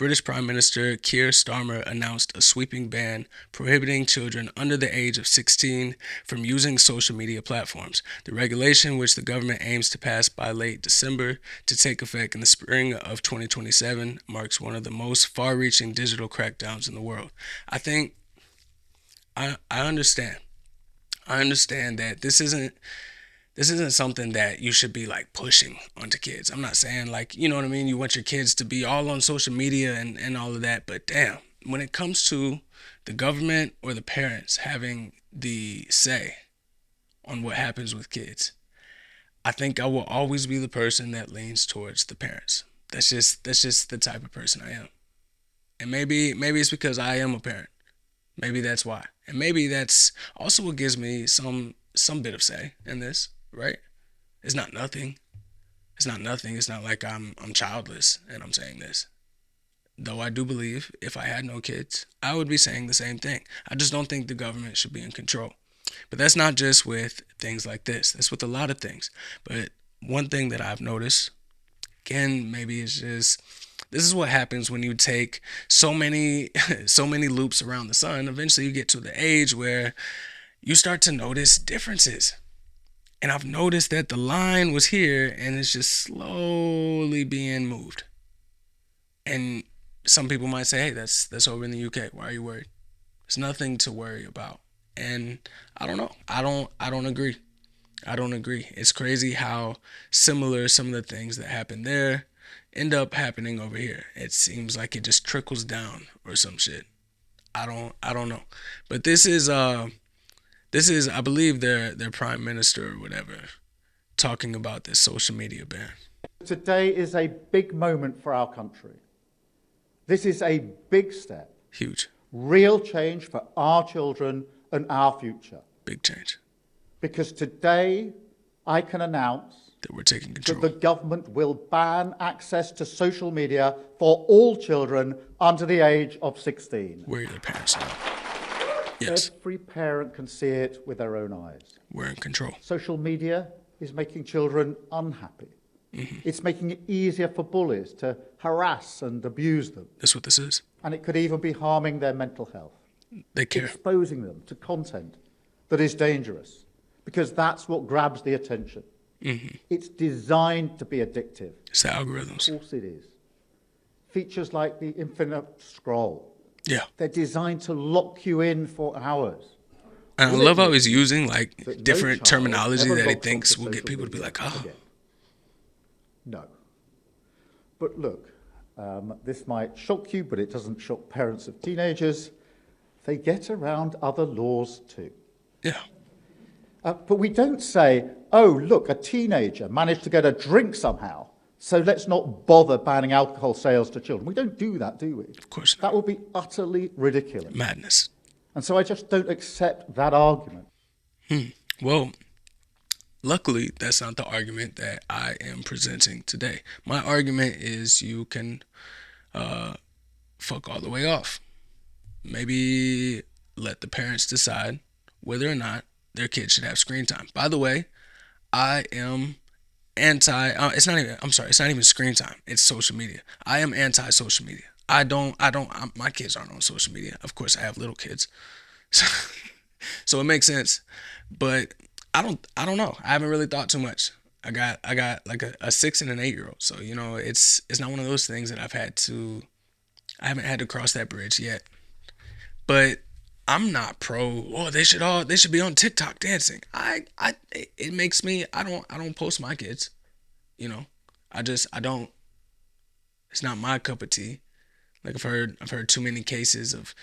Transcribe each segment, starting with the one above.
British Prime Minister Keir Starmer announced a sweeping ban prohibiting children under the age of 16 from using social media platforms. The regulation, which the government aims to pass by late December to take effect in the spring of 2027, marks one of the most far-reaching digital crackdowns in the world. I think I understand. I understand that this isn't something that you should be like pushing onto kids. I'm not saying like, you know what I mean? You want your kids to be all on social media and all of that. But damn, when it comes to the government or the parents having the say on what happens with kids, I think I will always be the person that leans towards the parents. That's just the type of person I am. And maybe it's because I am a parent. Maybe that's why. And maybe that's also what gives me some bit of say in this, right? It's not nothing. It's not nothing. It's not like I'm childless and I'm saying this. Though I do believe if I had no kids, I would be saying the same thing. I just don't think the government should be in control. But that's not just with things like this. That's with a lot of things. But one thing that I've noticed, again, maybe it's just this is what happens when you take so many so many loops around the sun. Eventually you get to the age where you start to notice differences. And I've noticed that the line was here and it's just slowly being moved. And some people might say, hey, that's over in the UK. Why are you worried? There's nothing to worry about. And I don't know. I don't agree. I don't agree. It's crazy how similar some of the things that happen there end up happening over here. It seems like it just trickles down or some shit. I don't know. But this is I believe their prime minister or whatever talking about this social media ban. Today is a big moment for our country. This is a big step, Huge. real change for our children and our future. Big change. Because today I can announce That we're taking that control. the government will ban access to social media for all children under the age of 16. Where are their parents now? Yes, Every parent can see it with their own eyes. we're in control. Social media is making children unhappy. It's making it easier for bullies to harass and abuse them. That's what this is. And it could even be harming their mental health, They care. exposing them to content that is dangerous, because that's what grabs the attention. It's designed to be addictive. It's the Of algorithms. course it is. Features like the infinite scroll, Yeah. they're designed to lock you in for hours. And I Will it love how mean he's using that like no different child terminology ever that he logs thinks onto will get social people to be media like, oh, again? No. But look, this might shock you, but it doesn't shock parents of teenagers. They get around other laws too. yeah. But we don't say, oh, look, a teenager managed to get a drink somehow, so let's not bother banning alcohol sales to children. We don't do that, do we? Of course That not. would be utterly ridiculous. Madness. And so I just don't accept that argument. Well, luckily, that's not the argument that I am presenting today. My argument is you can fuck all the way off. Maybe let the parents decide whether or not their kids should have screen time. By the way, I am it's not even, I'm sorry, it's not even screen time. It's social media. I am anti social media. My kids aren't on social media. Of course, I have little kids. So it makes sense. But I don't know. I haven't really thought too much. I got like a 6 and an 8-year-old. So, you know, it's not one of those things that I haven't had to cross that bridge yet. But I'm not pro. Oh, they should be on TikTok dancing. It makes me. I don't post my kids. You know, I don't. It's not my cup of tea. Like I've heard too many cases of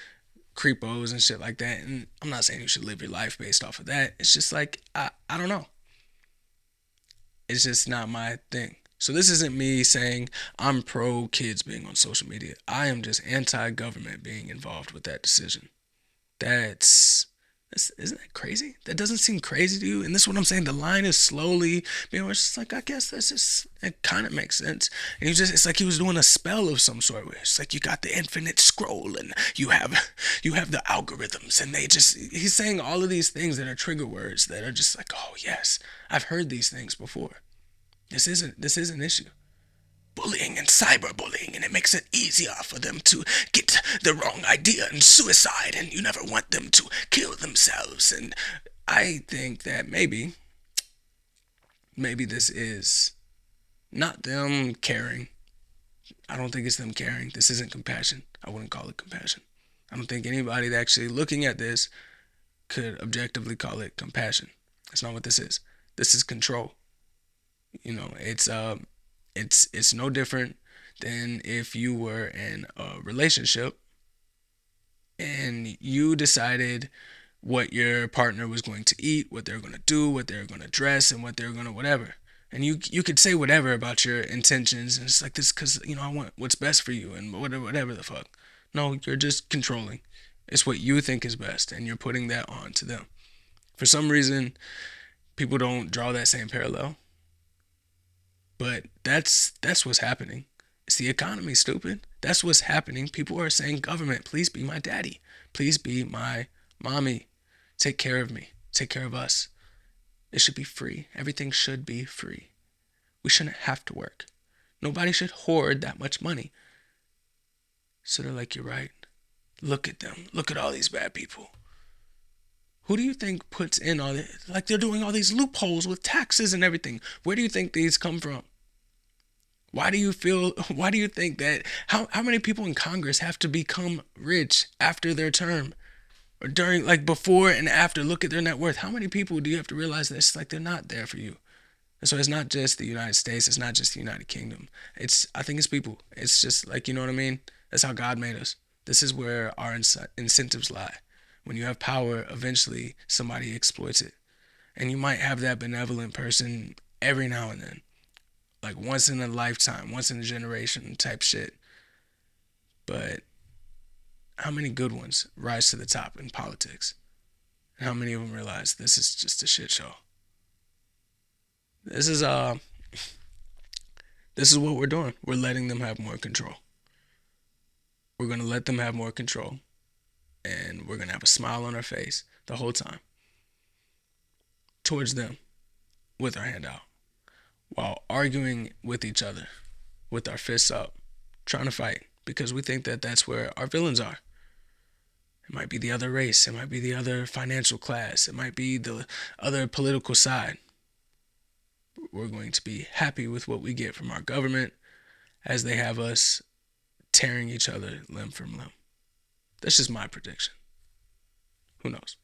creepos and shit like that. And I'm not saying you should live your life based off of that. It's just like I don't know. It's just not my thing. So this isn't me saying I'm pro kids being on social media. I am just anti-government being involved with that decision. Isn't that crazy? That doesn't seem crazy to you? And this is what I'm saying. The line is slowly, it's just like, I guess it kind of makes sense. And it's like he was doing a spell of some sort where it's like you got the infinite scroll and you have the algorithms and he's saying all of these things that are trigger words that are just like, oh yes, I've heard these things before. This is an issue. Bullying and cyberbullying, and it makes it easier for them to get the wrong idea and suicide, and you never want them to kill themselves. And I think that maybe this is not them caring. I don't think it's them caring. This isn't compassion. I wouldn't call it compassion. I don't think anybody that actually looking at this could objectively call it compassion. That's not what this is. This is control. It's no different than if you were in a relationship and you decided what your partner was going to eat, what they're going to do, what they're going to dress, and what they're going to whatever. And you could say whatever about your intentions, and it's like this because I want what's best for you and whatever the fuck. No, you're just controlling. It's what you think is best, and you're putting that on to them. For some reason, people don't draw that same parallel, but that's what's happening. It's the economy, stupid. That's what's happening. People are saying, government, please be my daddy. Please be my mommy. Take care of me. Take care of us. It should be free. Everything should be free. We shouldn't have to work. Nobody should hoard that much money. So they're like, you're right. Look at them. Look at all these bad people. Who do you think puts in all this? Like they're doing all these loopholes with taxes and everything. Where do you think these come from? Why do you think that, how many people in Congress have to become rich after their term? Or during, like before and after, look at their net worth. How many people do you have to realize that it's like they're not there for you? And so it's not just the United States. It's not just the United Kingdom. I think it's people. It's just like, you know what I mean? That's how God made us. This is where our incentives lie. When you have power, eventually somebody exploits it. And you might have that benevolent person every now and then. Like once in a lifetime, once in a generation type shit. But how many good ones rise to the top in politics? And how many of them realize this is just a shit show? This is what we're doing. We're letting them have more control. We're gonna let them have more control. And we're gonna have a smile on our face the whole time towards them with our hand out, while arguing with each other with our fists up, trying to fight because we think that that's where our villains are. It might be the other race. It might be the other financial class. It might be the other political side. We're going to be happy with what we get from our government as they have us tearing each other limb from limb. That's just my prediction. Who knows?